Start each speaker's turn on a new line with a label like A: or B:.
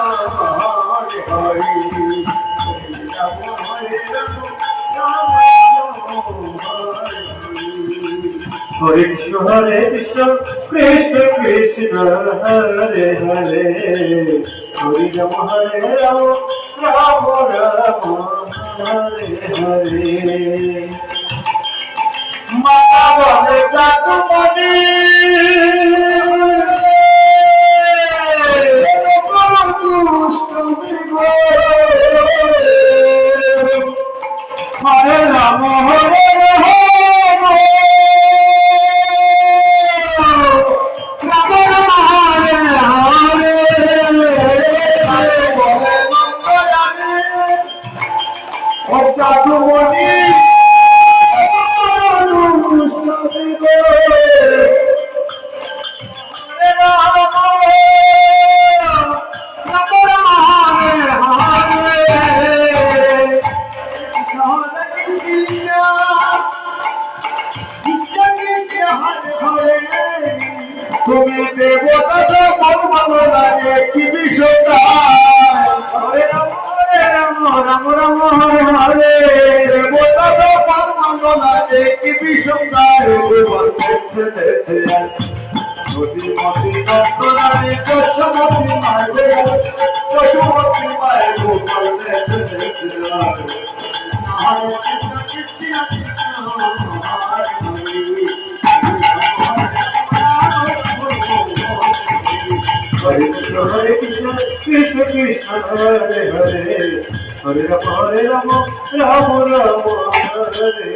A: Hare Krishna Hare Krishna Krishna Krishna Hare Hare Hare Rama Hare Rama Rama Rama Hare Hare Mata bole jatu mani Hare Rama Hare তুমি দেবতা মন ভালো লাগে কি বিষয় হরে রাম রাম রাম হরে হরে দেবতা মন ভালো লাগে কি বিষয় নদী মতি নন্দনারী পশুমতি মায়ের পশুমতি মায়ের Gopal Hare Krishna Hare Krishna Krishna Krishna Hare Hare Hare Rama Hare Rama Rama Rama Hare